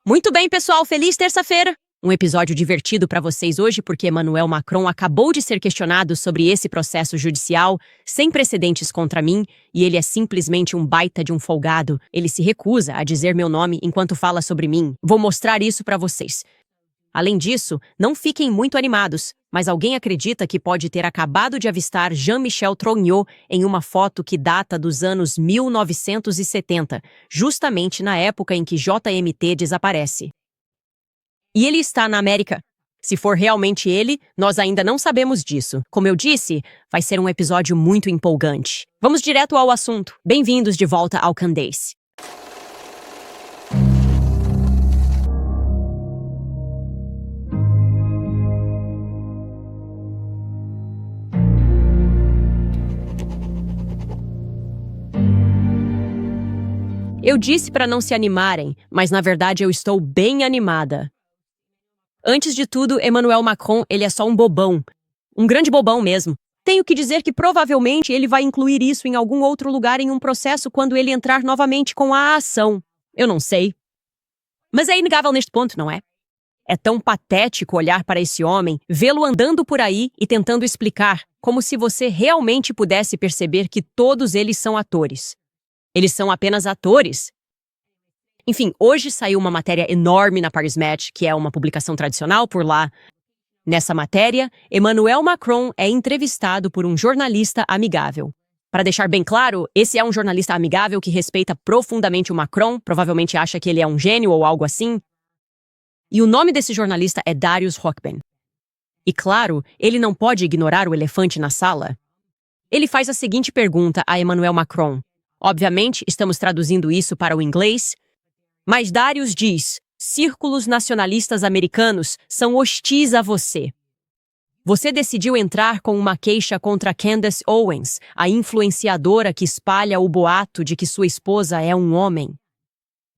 Muito bem, pessoal, feliz terça-feira! Um episódio divertido para vocês hoje porque Emmanuel Macron acabou de ser questionado sobre esse processo judicial sem precedentes contra mim e ele é simplesmente um baita de um folgado. Ele se recusa a dizer meu nome enquanto fala sobre mim. Vou mostrar isso para vocês. Além disso, não fiquem muito animados, mas alguém acredita que pode ter acabado de avistar Jean-Michel Trogneux em uma foto que data dos anos 1970, justamente na época em que JMT desaparece. E ele está na América. Se for realmente ele, nós ainda não sabemos disso. Como eu disse, vai ser um episódio muito empolgante. Vamos direto ao assunto. Bem-vindos de volta ao Candace. Eu disse para não se animarem, mas na verdade eu estou bem animada. Antes de tudo, Emmanuel Macron, ele é só um bobão. Um grande bobão mesmo. Tenho que dizer que provavelmente ele vai incluir isso em algum outro lugar em um processo quando ele entrar novamente com a ação. Eu não sei. Mas é inegável neste ponto, não é? É tão patético olhar para esse homem, vê-lo andando por aí e tentando explicar, como se você realmente pudesse perceber que todos eles são atores. Eles são apenas atores. Enfim, hoje saiu uma matéria enorme na Paris Match, que é uma publicação tradicional por lá. Nessa matéria, Emmanuel Macron é entrevistado por um jornalista amigável. Para deixar bem claro, esse é um jornalista amigável que respeita profundamente o Macron, provavelmente acha que ele é um gênio ou algo assim. E o nome desse jornalista é Darius Hochben. E claro, ele não pode ignorar o elefante na sala. Ele faz a seguinte pergunta a Emmanuel Macron. Obviamente, estamos traduzindo isso para o inglês, mas Darius diz: círculos nacionalistas americanos são hostis a você. Você decidiu entrar com uma queixa contra Candace Owens, a influenciadora que espalha o boato de que sua esposa é um homem.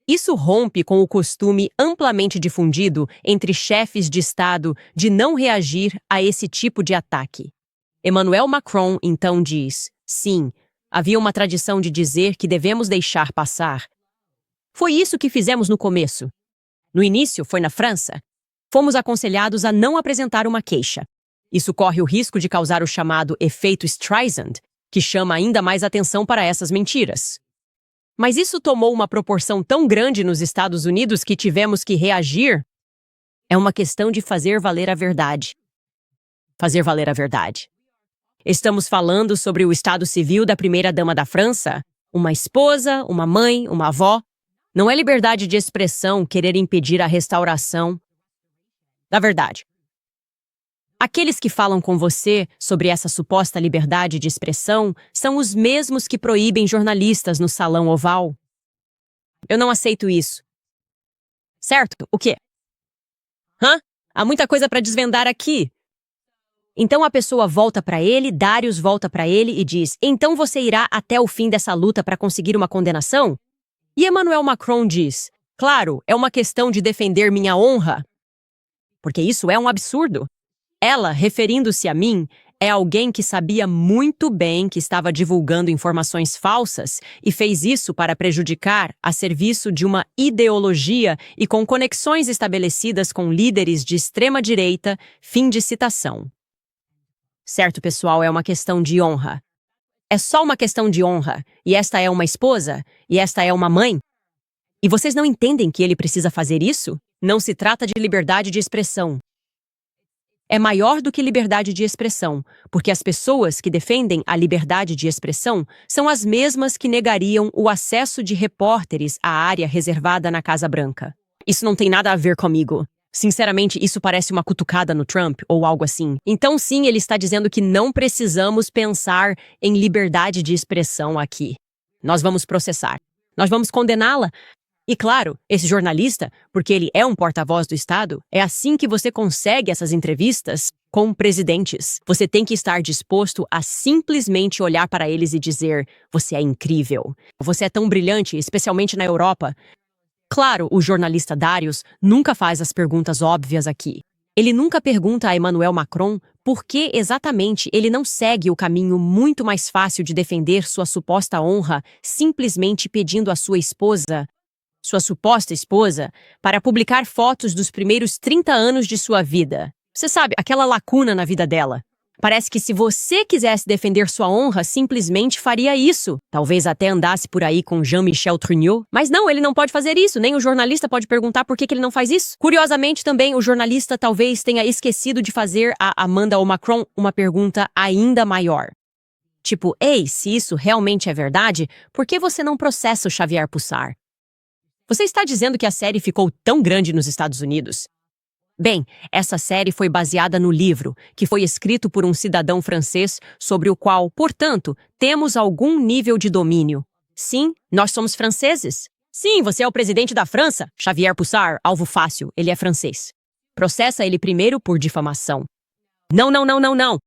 Isso rompe com o costume amplamente difundido entre chefes de Estado de não reagir a esse tipo de ataque. Emmanuel Macron então diz: sim, havia uma tradição de dizer que devemos deixar passar. Foi isso que fizemos no começo. No início, foi na França. Fomos aconselhados a não apresentar uma queixa. Isso corre o risco de causar o chamado efeito Streisand, que chama ainda mais atenção para essas mentiras. Mas isso tomou uma proporção tão grande nos Estados Unidos que tivemos que reagir. É uma questão de fazer valer a verdade. Fazer valer a verdade. Estamos falando sobre o estado civil da primeira-dama da França? Uma esposa, uma mãe, uma avó? Não é liberdade de expressão querer impedir a restauração da verdade. Aqueles que falam com você sobre essa suposta liberdade de expressão são os mesmos que proíbem jornalistas no Salão Oval. Eu não aceito isso. Certo? O quê? Há muita coisa para desvendar aqui. Então a pessoa volta para ele, Darius volta para ele e diz: então você irá até o fim dessa luta para conseguir uma condenação? E Emmanuel Macron diz: claro, é uma questão de defender minha honra. Porque isso é um absurdo. Ela, referindo-se a mim, é alguém que sabia muito bem que estava divulgando informações falsas e fez isso para prejudicar a serviço de uma ideologia e com conexões estabelecidas com líderes de extrema-direita. Fim de citação. Certo, pessoal, é uma questão de honra. É só uma questão de honra. E esta é uma esposa? E esta é uma mãe? E vocês não entendem que ele precisa fazer isso? Não se trata de liberdade de expressão. É maior do que liberdade de expressão, porque as pessoas que defendem a liberdade de expressão são as mesmas que negariam o acesso de repórteres à área reservada na Casa Branca. Isso não tem nada a ver comigo. Sinceramente, isso parece uma cutucada no Trump ou algo assim. Então, sim, ele está dizendo que não precisamos pensar em liberdade de expressão aqui. Nós vamos processar. Nós vamos condená-la. E claro, esse jornalista, porque ele é um porta-voz do Estado, é assim que você consegue essas entrevistas com presidentes. Você tem que estar disposto a simplesmente olhar para eles e dizer: você é incrível. Você é tão brilhante, especialmente na Europa. Claro, o jornalista Darius nunca faz as perguntas óbvias aqui. Ele nunca pergunta a Emmanuel Macron por que exatamente ele não segue o caminho muito mais fácil de defender sua suposta honra simplesmente pedindo à sua esposa sua suposta esposa, para publicar fotos dos primeiros 30 anos de sua vida. Você sabe, aquela lacuna na vida dela. Parece que se você quisesse defender sua honra, simplesmente faria isso. Talvez até andasse por aí com Jean-Michel Trugnot. Mas não, ele não pode fazer isso. Nem o jornalista pode perguntar por que ele não faz isso. Curiosamente, também, o jornalista talvez tenha esquecido de fazer a Amanda ou Macron uma pergunta ainda maior. Tipo, ei, se isso realmente é verdade, por que você não processa o Xavier Pussar? Você está dizendo que a série ficou tão grande nos Estados Unidos? Bem, essa série foi baseada no livro, que foi escrito por um cidadão francês sobre o qual, portanto, temos algum nível de domínio. Sim, nós somos franceses. Sim, você é o presidente da França. Xavier Pussar, alvo fácil, ele é francês. Processa ele primeiro por difamação. Não.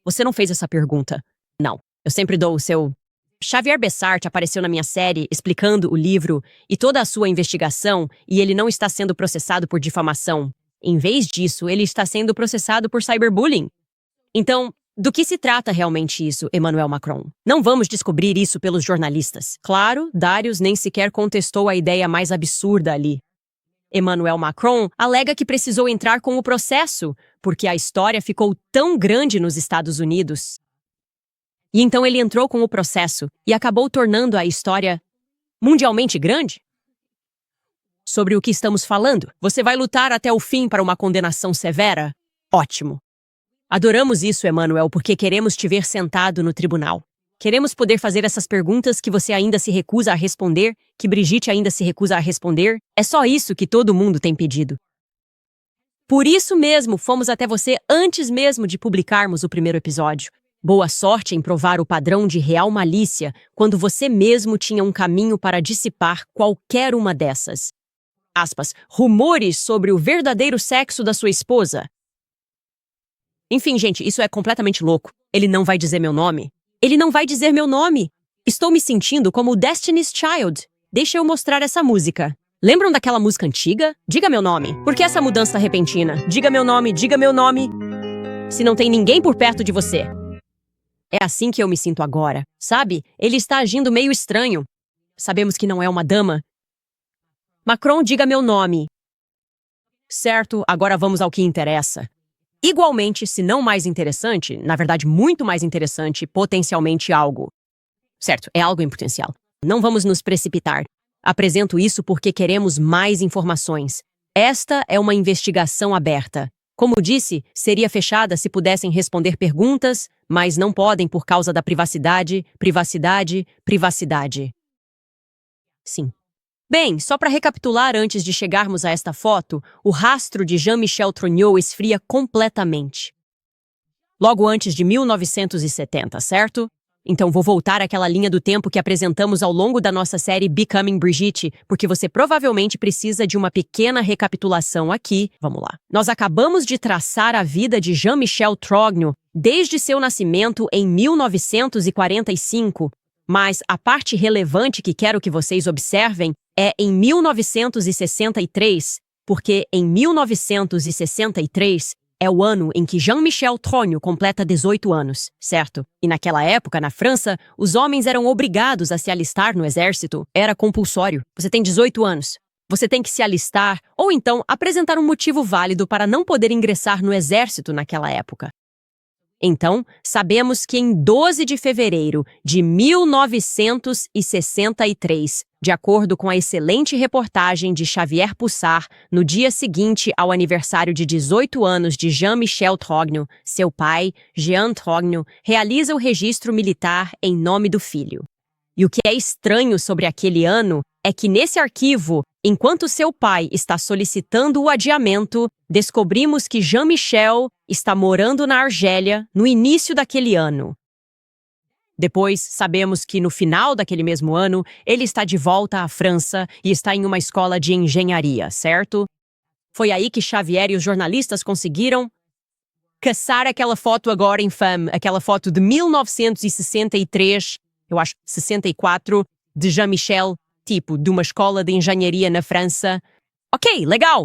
Você não fez essa pergunta. Não, eu sempre dou o seu... Xavier Bessart apareceu na minha série explicando o livro e toda a sua investigação e ele não está sendo processado por difamação. Em vez disso, ele está sendo processado por cyberbullying. Então, do que se trata realmente isso, Emmanuel Macron? Não vamos descobrir isso pelos jornalistas. Claro, Darius nem sequer contestou a ideia mais absurda ali. Emmanuel Macron alega que precisou entrar com o processo, porque a história ficou tão grande nos Estados Unidos. E então ele entrou com o processo e acabou tornando a história mundialmente grande? Sobre o que estamos falando? Você vai lutar até o fim para uma condenação severa? Ótimo. Adoramos isso, Emmanuel, porque queremos te ver sentado no tribunal. Queremos poder fazer essas perguntas que você ainda se recusa a responder, que Brigitte ainda se recusa a responder. É só isso que todo mundo tem pedido. Por isso mesmo, fomos até você antes mesmo de publicarmos o primeiro episódio. Boa sorte em provar o padrão de real malícia quando você mesmo tinha um caminho para dissipar qualquer uma dessas. Aspas, rumores sobre o verdadeiro sexo da sua esposa. Enfim, gente, isso é completamente louco. Ele não vai dizer meu nome. Ele não vai dizer meu nome. Estou me sentindo como o Destiny's Child. Deixa eu mostrar essa música. Lembram daquela música antiga? Diga meu nome. Por que essa mudança repentina? Diga meu nome, diga meu nome. Se não tem ninguém por perto de você. É assim que eu me sinto agora. Sabe? Ele está agindo meio estranho. Sabemos que não é uma dama. Macron, diga meu nome. Certo, agora vamos ao que interessa. Igualmente, se não mais interessante, na verdade muito mais interessante, potencialmente algo. Certo, é algo em potencial. Não vamos nos precipitar. Apresento isso porque queremos mais informações. Esta é uma investigação aberta. Como disse, seria fechada se pudessem responder perguntas, mas não podem por causa da privacidade. Sim. Bem, só para recapitular antes de chegarmos a esta foto, o rastro de Jean-Michel Trugnot esfria completamente. Logo antes de 1970, certo? Então vou voltar àquela linha do tempo que apresentamos ao longo da nossa série Becoming Brigitte, porque você provavelmente precisa de uma pequena recapitulação aqui. Vamos lá. Nós acabamos de traçar a vida de Jean-Michel Trugnot desde seu nascimento em 1945, mas a parte relevante que quero que vocês observem é em 1963, porque em 1963 é o ano em que Jean-Michel Trugnot completa 18 anos, certo? E naquela época, na França, os homens eram obrigados a se alistar no exército. Era compulsório. Você tem 18 anos. Você tem que se alistar ou então apresentar um motivo válido para não poder ingressar no exército naquela época. Então, sabemos que em 12 de fevereiro de 1963, de acordo com a excelente reportagem de Xavier Pussar, no dia seguinte ao aniversário de 18 anos de Jean-Michel Trugnot, seu pai, Jean Trugnot, realiza o registro militar em nome do filho. E o que é estranho sobre aquele ano é que nesse arquivo, enquanto seu pai está solicitando o adiamento, descobrimos que Jean-Michel está morando na Argélia no início daquele ano. Depois, sabemos que no final daquele mesmo ano, ele está de volta à França e está em uma escola de engenharia, certo? Foi aí que Xavier e os jornalistas conseguiram caçar aquela foto agora infame, aquela foto de 1963, eu acho 64, de Jean-Michel, tipo, de uma escola de engenharia na França. Ok, legal!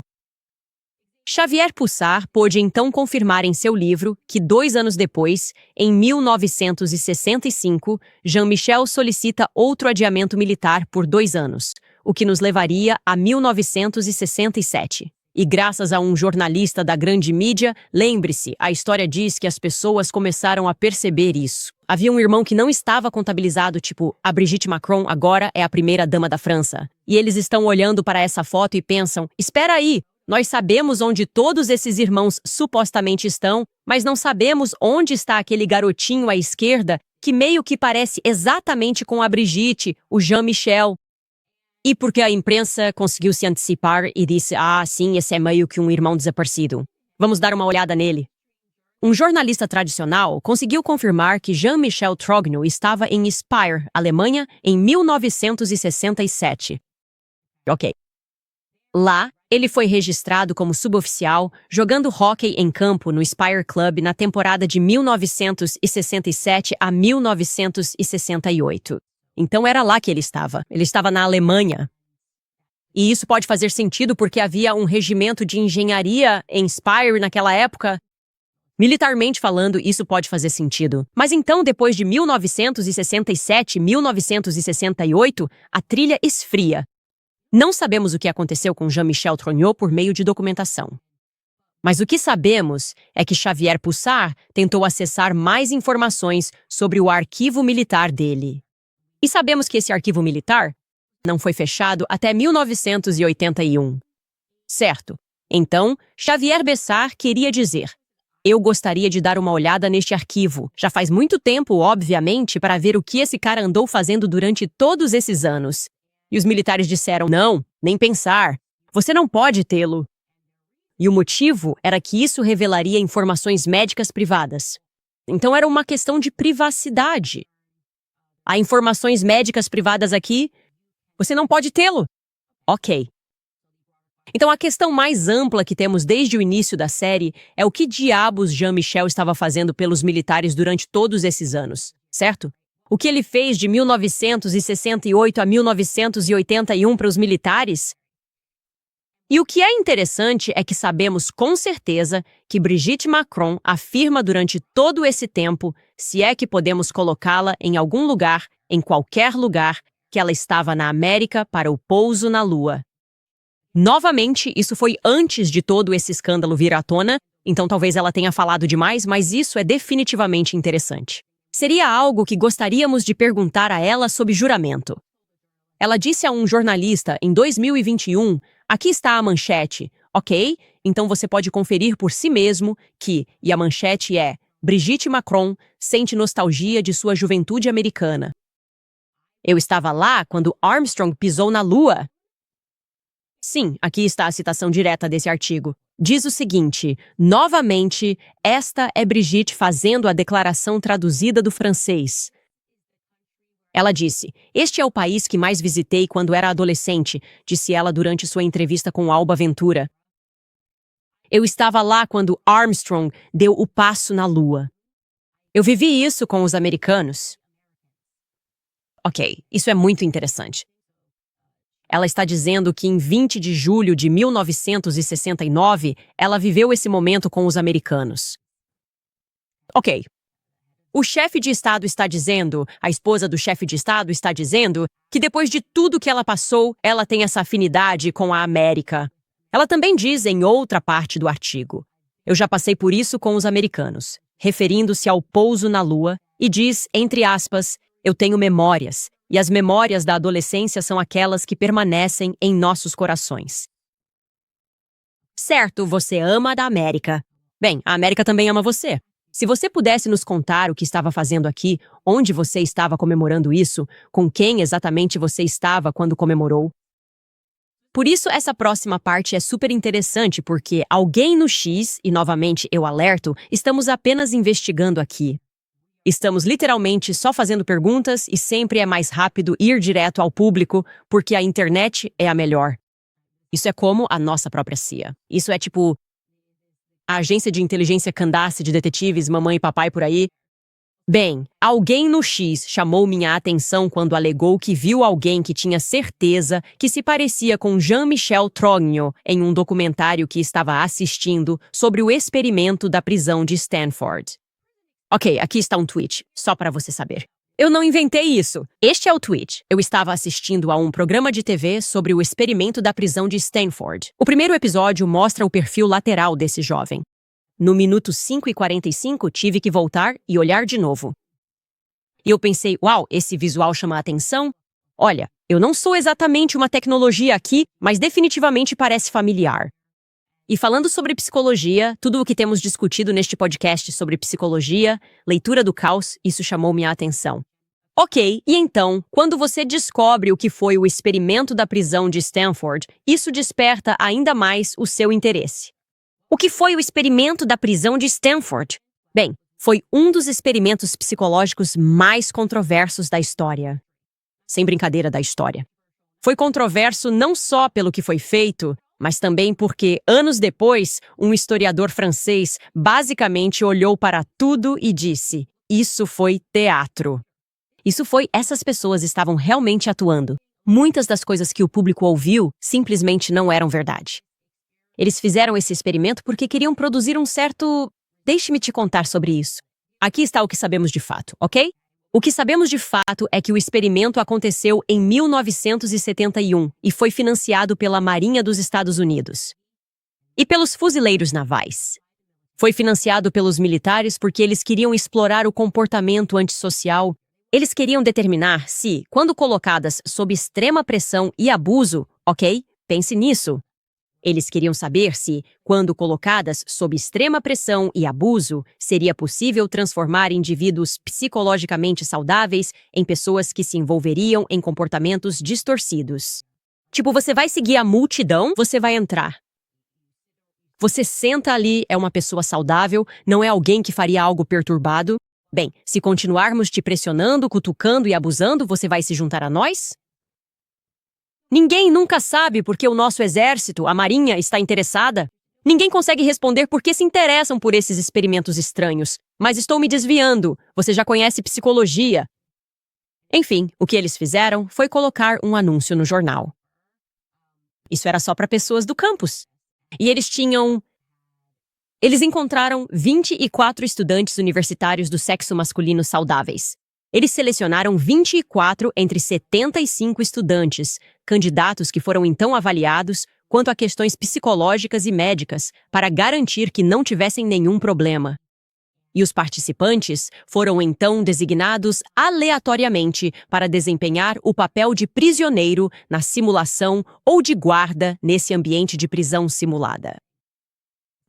Xavier Pussar pôde então confirmar em seu livro que 2 anos depois, em 1965, Jean-Michel solicita outro adiamento militar por 2 anos, o que nos levaria a 1967. E graças a um jornalista da grande mídia, lembre-se, a história diz que as pessoas começaram a perceber isso. Havia um irmão que não estava contabilizado, tipo, a Brigitte Macron agora é a primeira-dama da França. E eles estão olhando para essa foto e pensam, espera aí, nós sabemos onde todos esses irmãos supostamente estão, mas não sabemos onde está aquele garotinho à esquerda que meio que parece exatamente com a Brigitte, o Jean-Michel. E porque a imprensa conseguiu se antecipar e disse, sim, esse é meio que um irmão desaparecido. Vamos dar uma olhada nele. Um jornalista tradicional conseguiu confirmar que Jean-Michel Trogneux estava em Speyer, Alemanha, em 1967. Ok. Lá, ele foi registrado como suboficial, jogando hóquei em campo no Speyer Club na temporada de 1967 a 1968. Então era lá que ele estava. Ele estava na Alemanha. E isso pode fazer sentido porque havia um regimento de engenharia em Speyer naquela época. Militarmente falando, isso pode fazer sentido. Mas então, depois de 1967 1968, a trilha esfria. Não sabemos o que aconteceu com Jean-Michel Trogneux por meio de documentação. Mas o que sabemos é que Xavier Pussart tentou acessar mais informações sobre o arquivo militar dele. E sabemos que esse arquivo militar não foi fechado até 1981. Certo. Então, Xavier Pussart queria dizer: eu gostaria de dar uma olhada neste arquivo. Já faz muito tempo, obviamente, para ver o que esse cara andou fazendo durante todos esses anos. E os militares disseram: não, nem pensar. Você não pode tê-lo. E o motivo era que isso revelaria informações médicas privadas. Então era uma questão de privacidade. Há informações médicas privadas aqui? Você não pode tê-lo. Ok. Então a questão mais ampla que temos desde o início da série é o que diabos Jean-Michel estava fazendo pelos militares durante todos esses anos, certo? O que ele fez de 1968 a 1981 para os militares? E o que é interessante é que sabemos com certeza que Brigitte Macron afirma durante todo esse tempo, se é que podemos colocá-la em algum lugar, em qualquer lugar, que ela estava na América para o pouso na Lua. Novamente, isso foi antes de todo esse escândalo vir à tona, então talvez ela tenha falado demais, mas isso é definitivamente interessante. Seria algo que gostaríamos de perguntar a ela sob juramento. Ela disse a um jornalista em 2021, aqui está a manchete, ok? Então você pode conferir por si mesmo que, e a manchete é, Brigitte Macron sente nostalgia de sua juventude americana. Eu estava lá quando Armstrong pisou na Lua. Sim, aqui está a citação direta desse artigo. Diz o seguinte, novamente, esta é Brigitte fazendo a declaração traduzida do francês. Ela disse, este é o país que mais visitei quando era adolescente, disse ela durante sua entrevista com Alba Ventura. Eu estava lá quando Armstrong deu o passo na Lua. Eu vivi isso com os americanos. Ok, isso é muito interessante. Ela está dizendo que em 20 de julho de 1969, ela viveu esse momento com os americanos. Ok. O chefe de Estado está dizendo, a esposa do chefe de Estado está dizendo, que depois de tudo que ela passou, ela tem essa afinidade com a América. Ela também diz em outra parte do artigo, eu já passei por isso com os americanos, referindo-se ao pouso na Lua, e diz, entre aspas, eu tenho memórias, e as memórias da adolescência são aquelas que permanecem em nossos corações. Certo, você ama a América. Bem, a América também ama você. Se você pudesse nos contar o que estava fazendo aqui, onde você estava comemorando isso, com quem exatamente você estava quando comemorou. Por isso, essa próxima parte é super interessante porque alguém no X, e novamente eu alerto, estamos apenas investigando aqui. Estamos literalmente só fazendo perguntas e sempre é mais rápido ir direto ao público porque a internet é a melhor. Isso é como a nossa própria CIA. Isso é tipo a agência de inteligência Candace de detetives, mamãe e papai por aí. Bem, alguém no X chamou minha atenção quando alegou que viu alguém que tinha certeza que se parecia com Jean-Michel Trogneux em um documentário que estava assistindo sobre o experimento da prisão de Stanford. Ok, aqui está um tweet, só para você saber. eu não inventei isso. Este é o tweet. Eu estava assistindo a um programa de TV sobre o experimento da prisão de Stanford. O primeiro episódio mostra o perfil lateral desse jovem. No minuto 5:45, tive que voltar e olhar de novo. E eu pensei, uau, esse visual chama a atenção? Olha, eu não sou exatamente uma tecnologia aqui, mas definitivamente parece familiar. E falando sobre psicologia, tudo o que temos discutido neste podcast sobre psicologia, leitura do caos, isso chamou minha atenção. Ok, e então, quando você descobre o que foi o experimento da prisão de Stanford, isso desperta ainda mais o seu interesse. O que foi o experimento da prisão de Stanford? Bem, foi um dos experimentos psicológicos mais controversos da história. Sem brincadeira da história. Foi controverso não só pelo que foi feito, mas também porque, anos depois, um historiador francês basicamente olhou para tudo e disse: isso foi teatro. Essas pessoas estavam realmente atuando. Muitas das coisas que o público ouviu simplesmente não eram verdade. Eles fizeram esse experimento porque queriam produzir um certo... Deixe-me te contar sobre isso. Aqui está o que sabemos de fato, ok? O que sabemos de fato é que o experimento aconteceu em 1971 e foi financiado pela Marinha dos Estados Unidos e pelos fuzileiros navais. Foi financiado pelos militares porque eles queriam explorar o comportamento antissocial. Eles queriam determinar se, quando colocadas sob extrema pressão e abuso, ok? Pense nisso. Eles queriam saber se, quando colocadas sob extrema pressão e abuso, seria possível transformar indivíduos psicologicamente saudáveis em pessoas que se envolveriam em comportamentos distorcidos. Tipo, você vai seguir a multidão, você vai entrar. Você senta ali, é uma pessoa saudável, não é alguém que faria algo perturbado. Bem, se continuarmos te pressionando, cutucando e abusando, você vai se juntar a nós? Ninguém nunca sabe por que o nosso exército, a Marinha, está interessada. Ninguém consegue responder por que se interessam por esses experimentos estranhos. Mas estou me desviando. Você já conhece psicologia. Enfim, o que eles fizeram foi colocar um anúncio no jornal. Isso era só para pessoas do campus. E eles encontraram 24 estudantes universitários do sexo masculino saudáveis. Eles selecionaram 24 entre 75 estudantes, candidatos que foram então avaliados quanto a questões psicológicas e médicas para garantir que não tivessem nenhum problema. E os participantes foram então designados aleatoriamente para desempenhar o papel de prisioneiro na simulação ou de guarda nesse ambiente de prisão simulada.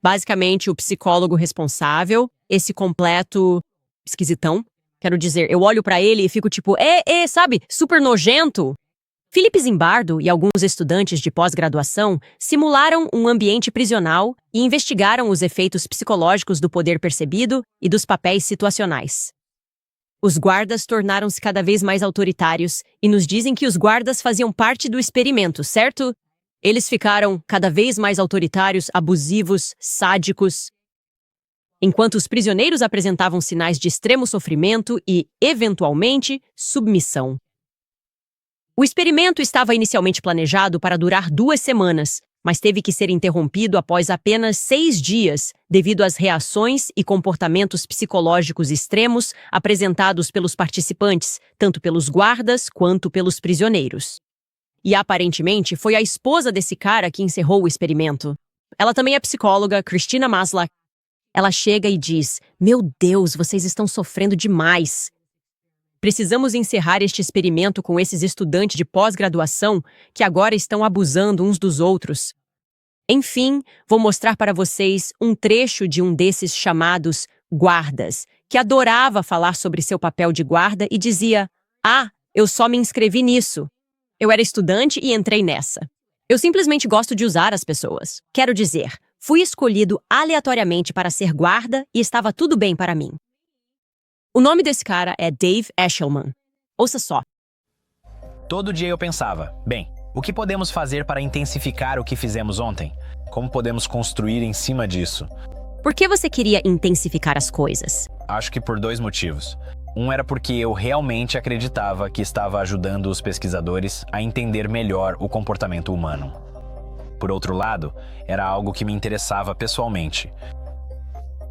Basicamente, o psicólogo responsável, esse completo esquisitão, quero dizer, eu olho pra ele e fico tipo, sabe, super nojento. Philip Zimbardo e alguns estudantes de pós-graduação simularam um ambiente prisional e investigaram os efeitos psicológicos do poder percebido e dos papéis situacionais. Os guardas tornaram-se cada vez mais autoritários e nos dizem que os guardas faziam parte do experimento, certo? Eles ficaram cada vez mais autoritários, abusivos, sádicos. Enquanto os prisioneiros apresentavam sinais de extremo sofrimento e, eventualmente, submissão. O experimento estava inicialmente planejado para durar 2 semanas, mas teve que ser interrompido após apenas 6 dias, devido às reações e comportamentos psicológicos extremos apresentados pelos participantes, tanto pelos guardas quanto pelos prisioneiros. E aparentemente foi a esposa desse cara que encerrou o experimento. Ela também é psicóloga, Christina Maslach. Ela chega e diz: "Meu Deus, vocês estão sofrendo demais. Precisamos encerrar este experimento com esses estudantes de pós-graduação que agora estão abusando uns dos outros." Enfim, vou mostrar para vocês um trecho de um desses chamados guardas, que adorava falar sobre seu papel de guarda e dizia: "Ah, eu só me inscrevi nisso. Eu era estudante e entrei nessa. Eu simplesmente gosto de usar as pessoas. Quero dizer, fui escolhido aleatoriamente para ser guarda e estava tudo bem para mim." O nome desse cara é Dave Eshelman. Ouça só. Todo dia eu pensava, bem, o que podemos fazer para intensificar o que fizemos ontem? Como podemos construir em cima disso? Por que você queria intensificar as coisas? Acho que por 2 motivos. Um era porque eu realmente acreditava que estava ajudando os pesquisadores a entender melhor o comportamento humano. Por outro lado, era algo que me interessava pessoalmente.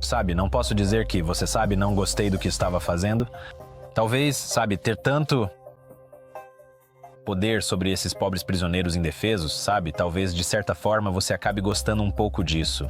Sabe, não posso dizer que, você sabe, não gostei do que estava fazendo. Talvez, sabe, ter tanto poder sobre esses pobres prisioneiros indefesos, sabe? Talvez, de certa forma, você acabe gostando um pouco disso.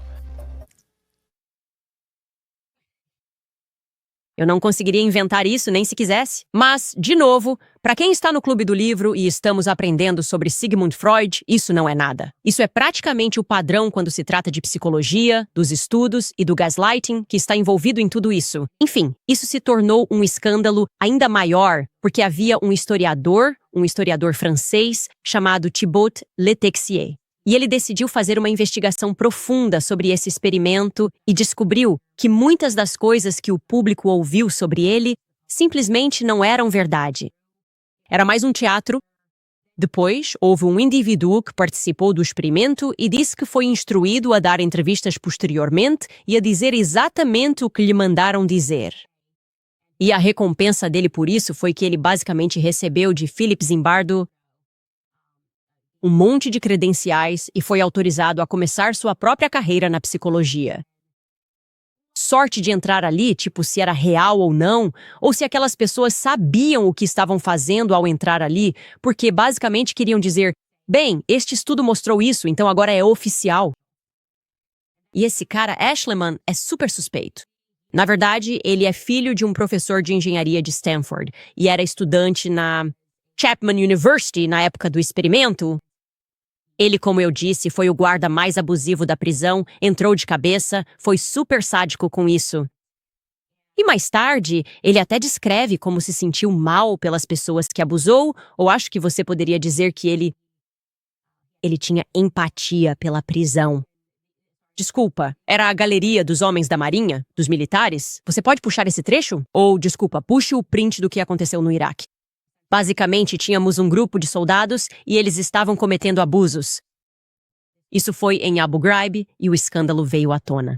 Eu não conseguiria inventar isso nem se quisesse. Mas, de novo, para quem está no Clube do Livro e estamos aprendendo sobre Sigmund Freud, isso não é nada. Isso é praticamente o padrão quando se trata de psicologia, dos estudos e do gaslighting que está envolvido em tudo isso. Enfim, isso se tornou um escândalo ainda maior porque havia um historiador francês chamado Thibaut Letexier. E ele decidiu fazer uma investigação profunda sobre esse experimento e descobriu que muitas das coisas que o público ouviu sobre ele simplesmente não eram verdade. Era mais um teatro. Depois, houve um indivíduo que participou do experimento e disse que foi instruído a dar entrevistas posteriormente e a dizer exatamente o que lhe mandaram dizer. E a recompensa dele por isso foi que ele basicamente recebeu de Philip Zimbardo um monte de credenciais e foi autorizado a começar sua própria carreira na psicologia. Sorte de entrar ali, tipo, se era real ou se aquelas pessoas sabiam o que estavam fazendo ao entrar ali, porque basicamente queriam dizer, bem, este estudo mostrou isso, então agora é oficial. E esse cara, Ashleman, é super suspeito. Na verdade, ele é filho de um professor de engenharia de Stanford e era estudante na Chapman University na época do experimento. Ele, como eu disse, foi o guarda mais abusivo da prisão, entrou de cabeça, foi super sádico com isso. E mais tarde, ele até descreve como se sentiu mal pelas pessoas que abusou, ou acho que você poderia dizer que ele tinha empatia pela prisão. Desculpa, era a galeria dos homens da Marinha, dos militares? Você pode puxar esse trecho? Ou, desculpa, puxe o print do que aconteceu no Iraque. Basicamente, tínhamos um grupo de soldados e eles estavam cometendo abusos. Isso foi em Abu Ghraib e o escândalo veio à tona.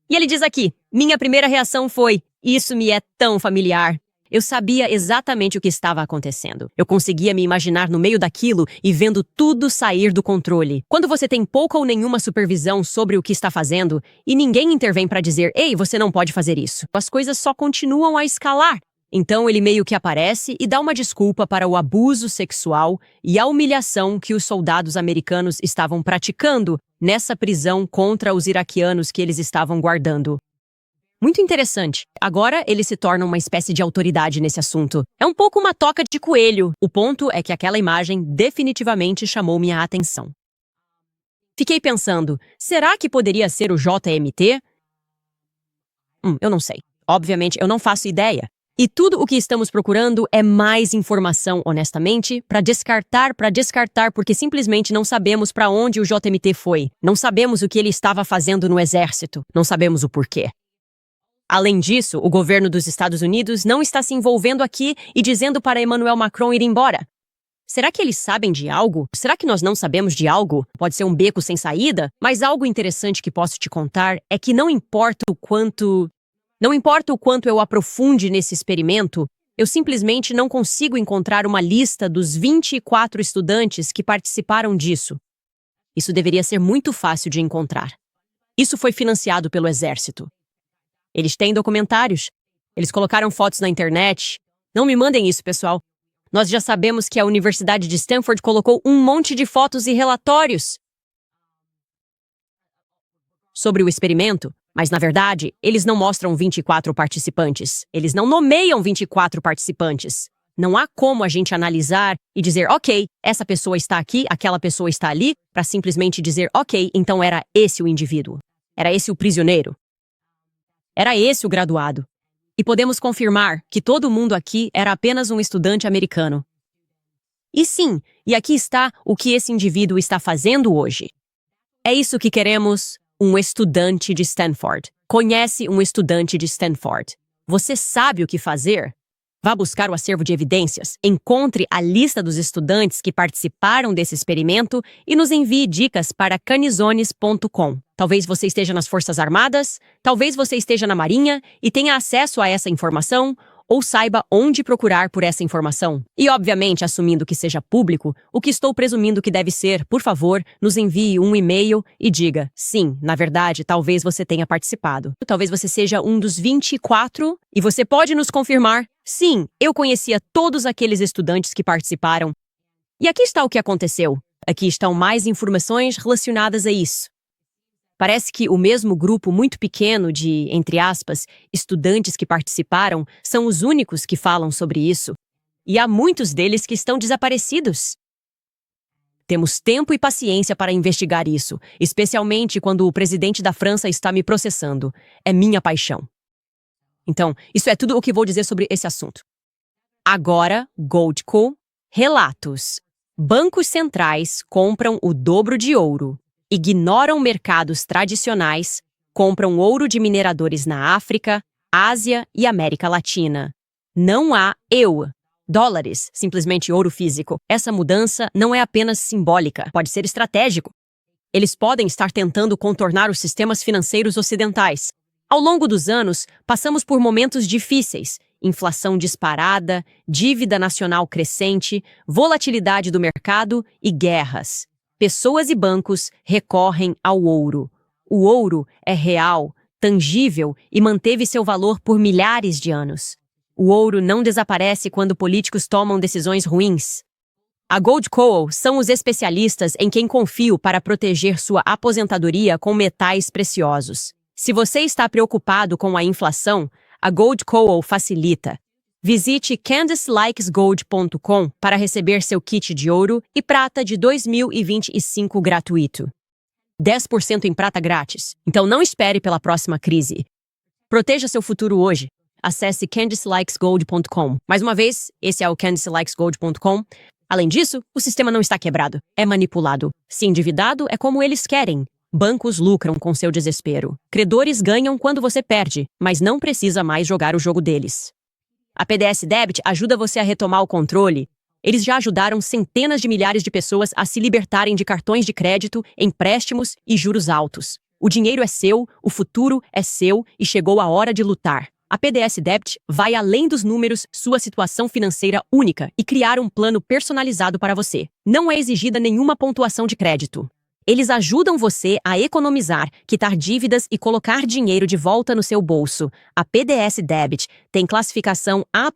E ele diz aqui, minha primeira reação foi, isso me é tão familiar. Eu sabia exatamente o que estava acontecendo. Eu conseguia me imaginar no meio daquilo e vendo tudo sair do controle. Quando você tem pouca ou nenhuma supervisão sobre o que está fazendo e ninguém intervém para dizer, ei, você não pode fazer isso. As coisas só continuam a escalar. Então ele meio que aparece e dá uma desculpa para o abuso sexual e a humilhação que os soldados americanos estavam praticando nessa prisão contra os iraquianos que eles estavam guardando. Muito interessante. Agora ele se torna uma espécie de autoridade nesse assunto. É um pouco uma toca de coelho. O ponto é que aquela imagem definitivamente chamou minha atenção. Fiquei pensando, será que poderia ser o JMT? Eu não sei. Obviamente, eu não faço ideia. E tudo o que estamos procurando é mais informação, honestamente, para descartar, porque simplesmente não sabemos para onde o JMT foi. Não sabemos o que ele estava fazendo no exército. Não sabemos o porquê. Além disso, o governo dos Estados Unidos não está se envolvendo aqui e dizendo para Emmanuel Macron ir embora. Será que eles sabem de algo? Será que nós não sabemos de algo? Pode ser um beco sem saída? Mas algo interessante que posso te contar é que não importa o quanto eu aprofunde nesse experimento, eu simplesmente não consigo encontrar uma lista dos 24 estudantes que participaram disso. Isso deveria ser muito fácil de encontrar. Isso foi financiado pelo exército. Eles têm documentários. Eles colocaram fotos na internet. Não me mandem isso, pessoal. Nós já sabemos que a Universidade de Stanford colocou um monte de fotos e relatórios sobre o experimento. Mas, na verdade, eles não mostram 24 participantes. Eles não nomeiam 24 participantes. Não há como a gente analisar e dizer, ok, essa pessoa está aqui, aquela pessoa está ali, para simplesmente dizer, ok, então era esse o indivíduo. Era esse o prisioneiro. Era esse o graduado. E podemos confirmar que todo mundo aqui era apenas um estudante americano. E sim, e aqui está o que esse indivíduo está fazendo hoje. É isso que queremos. Um estudante de Stanford. Conhece um estudante de Stanford. Você sabe o que fazer? Vá buscar o acervo de evidências, encontre a lista dos estudantes que participaram desse experimento e nos envie dicas para canizones.com. Talvez você esteja nas Forças Armadas, talvez você esteja na Marinha e tenha acesso a essa informação, ou saiba onde procurar por essa informação. E, obviamente, assumindo que seja público, o que estou presumindo que deve ser, por favor, nos envie um e-mail e diga, sim, na verdade, talvez você tenha participado. Talvez você seja um dos 24 e você pode nos confirmar, Sim, eu conhecia todos aqueles estudantes que participaram. E aqui está o que aconteceu. Aqui estão mais informações relacionadas a isso. Parece que o mesmo grupo muito pequeno de, entre aspas, estudantes que participaram são os únicos que falam sobre isso. E há muitos deles que estão desaparecidos. Temos tempo e paciência para investigar isso, especialmente quando o presidente da França está me processando. É minha paixão. Então, isso é tudo o que vou dizer sobre esse assunto. Agora, Goldco, relatos. Bancos centrais compram o dobro de ouro, ignoram mercados tradicionais, compram ouro de mineradores na África, Ásia e América Latina. Não há dólares, simplesmente ouro físico. Essa mudança não é apenas simbólica, pode ser estratégico. Eles podem estar tentando contornar os sistemas financeiros ocidentais. Ao longo dos anos, passamos por momentos difíceis. Inflação disparada, dívida nacional crescente, volatilidade do mercado e guerras. Pessoas e bancos recorrem ao ouro. O ouro é real, tangível e manteve seu valor por milhares de anos. O ouro não desaparece quando políticos tomam decisões ruins. A Goldco são os especialistas em quem confio para proteger sua aposentadoria com metais preciosos. Se você está preocupado com a inflação, a Goldco facilita. Visite CandiceLikesGold.com para receber seu kit de ouro e prata de 2025 gratuito. 10% em prata grátis. Então não espere pela próxima crise. Proteja seu futuro hoje. Acesse CandiceLikesGold.com. Mais uma vez, esse é o CandiceLikesGold.com. Além disso, o sistema não está quebrado. É manipulado. Se endividado, é como eles querem. Bancos lucram com seu desespero. Credores ganham quando você perde, mas não precisa mais jogar o jogo deles. A PDS Debit ajuda você a retomar o controle. Eles já ajudaram centenas de milhares de pessoas a se libertarem de cartões de crédito, empréstimos e juros altos. O dinheiro é seu, o futuro é seu e chegou a hora de lutar. A PDS Debit vai além dos números, sua situação financeira única e criar um plano personalizado para você. Não é exigida nenhuma pontuação de crédito. Eles ajudam você a economizar, quitar dívidas e colocar dinheiro de volta no seu bolso. A PDS Debit tem classificação A+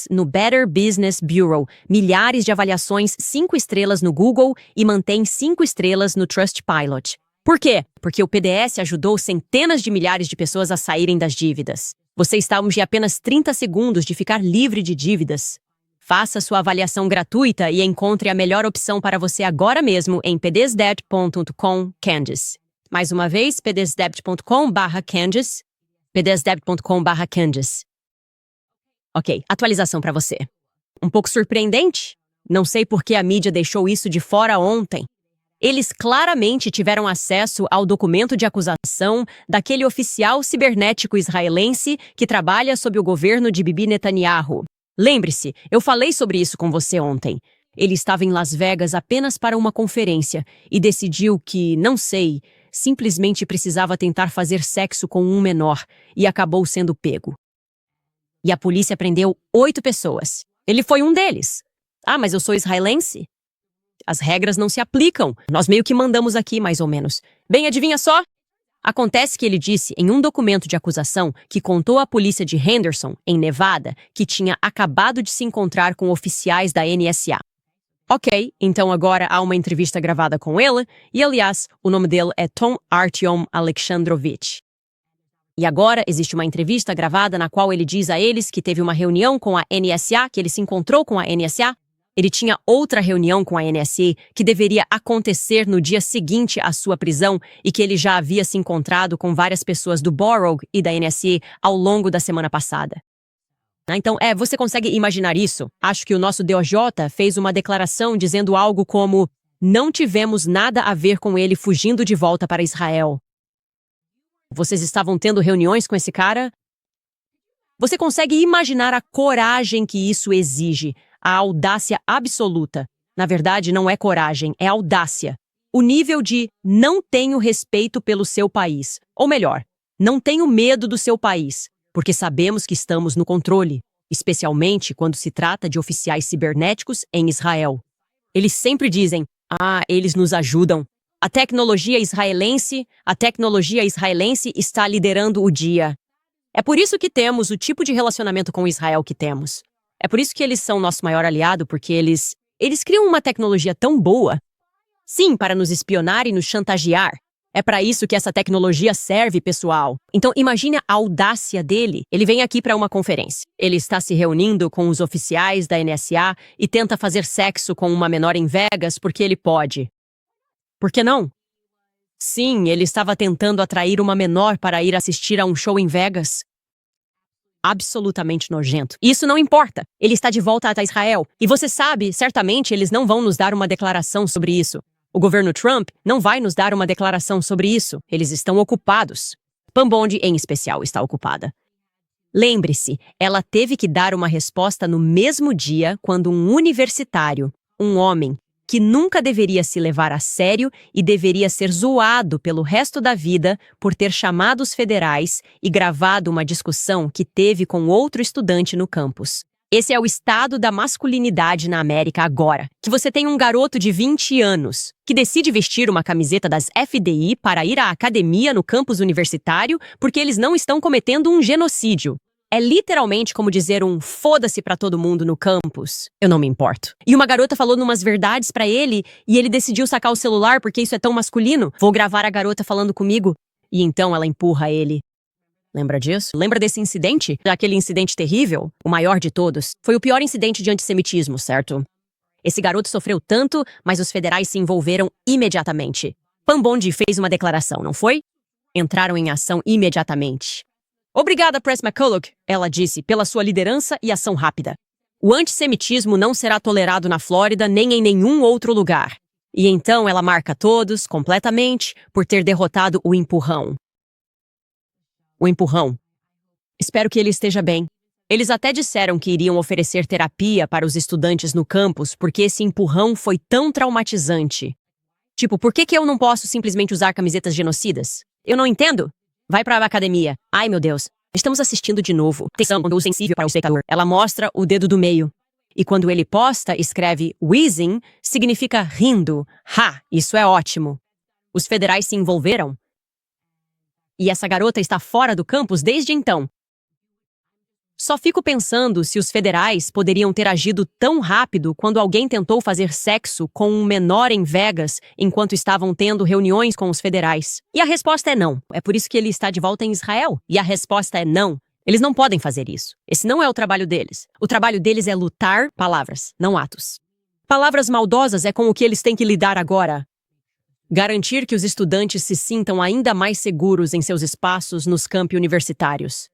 no Better Business Bureau, milhares de avaliações 5 estrelas no Google e mantém 5 estrelas no Trustpilot. Por quê? Porque o PDS ajudou centenas de milhares de pessoas a saírem das dívidas. Você está a apenas 30 segundos de ficar livre de dívidas. Faça sua avaliação gratuita e encontre a melhor opção para você agora mesmo em pdsdebt.com Candice. Mais uma vez, pdsdebt.com/Candice. pdsdebt.com/Candice. Ok, atualização para você. Um pouco surpreendente? Não sei por que a mídia deixou isso de fora ontem. Eles claramente tiveram acesso ao documento de acusação daquele oficial cibernético israelense que trabalha sob o governo de Bibi Netanyahu. Lembre-se, eu falei sobre isso com você ontem. Ele estava em Las Vegas apenas para uma conferência e decidiu que, não sei, simplesmente precisava tentar fazer sexo com um menor e acabou sendo pego. E a polícia prendeu 8 pessoas. Ele foi um deles. Ah, mas eu sou israelense? As regras não se aplicam. Nós meio que mandamos aqui, mais ou menos. Bem, adivinha só? Acontece que ele disse em um documento de acusação que contou à polícia de Henderson, em Nevada, que tinha acabado de se encontrar com oficiais da NSA. Ok, então agora há uma entrevista gravada com ele, e aliás, o nome dele é Tom Artyom Alexandrovich. E agora existe uma entrevista gravada na qual ele diz a eles que teve uma reunião com a NSA, que ele se encontrou com a NSA. Ele tinha outra reunião com a NSA que deveria acontecer no dia seguinte à sua prisão e que ele já havia se encontrado com várias pessoas do Borough e da NSA ao longo da semana passada. Então, você consegue imaginar isso? Acho que o nosso DOJ fez uma declaração dizendo algo como: não tivemos nada a ver com ele fugindo de volta para Israel. Vocês estavam tendo reuniões com esse cara? Você consegue imaginar a coragem que isso exige? A audácia absoluta. Na verdade, não é coragem, é audácia. O nível de não tenho respeito pelo seu país. Ou melhor, não tenho medo do seu país, porque sabemos que estamos no controle, especialmente quando se trata de oficiais cibernéticos em Israel. Eles sempre dizem, eles nos ajudam. A tecnologia israelense está liderando o dia. É por isso que temos o tipo de relacionamento com Israel que temos. É por isso que eles são nosso maior aliado, porque eles criam uma tecnologia tão boa. Sim, para nos espionar e nos chantagear. É para isso que essa tecnologia serve, pessoal. Então, imagine a audácia dele. Ele vem aqui para uma conferência. Ele está se reunindo com os oficiais da NSA e tenta fazer sexo com uma menor em Vegas porque ele pode. Por que não? Sim, ele estava tentando atrair uma menor para ir assistir a um show em Vegas. Absolutamente nojento. Isso não importa. Ele está de volta a Israel. E você sabe, certamente eles não vão nos dar uma declaração sobre isso. O governo Trump não vai nos dar uma declaração sobre isso. Eles estão ocupados. Pam Bondi, em especial, está ocupada. Lembre-se, ela teve que dar uma resposta no mesmo dia quando um universitário, um homem, que nunca deveria se levar a sério e deveria ser zoado pelo resto da vida por ter chamado os federais e gravado uma discussão que teve com outro estudante no campus. Esse é o estado da masculinidade na América agora, que você tem um garoto de 20 anos que decide vestir uma camiseta das FDI para ir à academia no campus universitário porque eles não estão cometendo um genocídio. É literalmente como dizer um foda-se pra todo mundo no campus. Eu não me importo. E uma garota falou umas verdades pra ele e ele decidiu sacar o celular porque isso é tão masculino. Vou gravar a garota falando comigo. E então ela empurra ele. Lembra disso? Lembra desse incidente? Aquele incidente terrível? O maior de todos. Foi o pior incidente de antissemitismo, certo? Esse garoto sofreu tanto, mas os federais se envolveram imediatamente. Pam Bondi fez uma declaração, não foi? Entraram em ação imediatamente. Obrigada, Press McCulloch, ela disse, pela sua liderança e ação rápida. O antissemitismo não será tolerado na Flórida nem em nenhum outro lugar. E então ela marca todos, completamente, por ter derrotado o empurrão. O empurrão. Espero que ele esteja bem. Eles até disseram que iriam oferecer terapia para os estudantes no campus porque esse empurrão foi tão traumatizante. Tipo, por que eu não posso simplesmente usar camisetas genocidas? Eu não entendo. Vai para a academia. Ai, meu Deus. Estamos assistindo de novo. Atenção, conteúdo sensível para o espectador. Ela mostra o dedo do meio. E quando ele posta, escreve wheezing, significa rindo. Ha, isso é ótimo. Os federais se envolveram. E essa garota está fora do campus desde então. Só fico pensando se os federais poderiam ter agido tão rápido quando alguém tentou fazer sexo com um menor em Vegas enquanto estavam tendo reuniões com os federais. E a resposta é não. É por isso que ele está de volta em Israel. E a resposta é não. Eles não podem fazer isso. Esse não é o trabalho deles. O trabalho deles é lutar palavras, não atos. Palavras maldosas é com o que eles têm que lidar agora. Garantir que os estudantes se sintam ainda mais seguros em seus espaços nos campi universitários.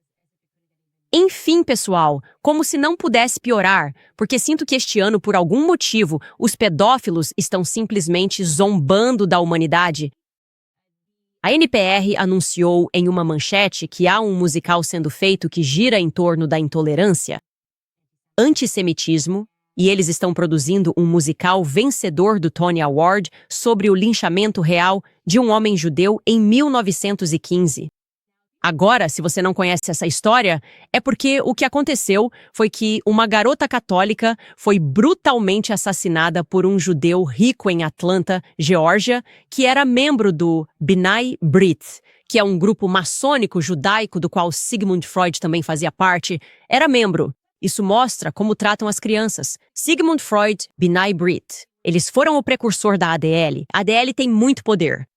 Enfim, pessoal, como se não pudesse piorar, porque sinto que este ano, por algum motivo, os pedófilos estão simplesmente zombando da humanidade. A NPR anunciou em uma manchete que há um musical sendo feito que gira em torno da intolerância, antissemitismo, e eles estão produzindo um musical vencedor do Tony Award sobre o linchamento real de um homem judeu em 1915. Agora, se você não conhece essa história, é porque o que aconteceu foi que uma garota católica foi brutalmente assassinada por um judeu rico em Atlanta, Geórgia, que era membro do B'nai B'rith, que é um grupo maçônico judaico do qual Sigmund Freud também fazia parte, era membro. Isso mostra como tratam as crianças. Sigmund Freud, B'nai B'rith. Eles foram o precursor da ADL. A ADL tem muito poder.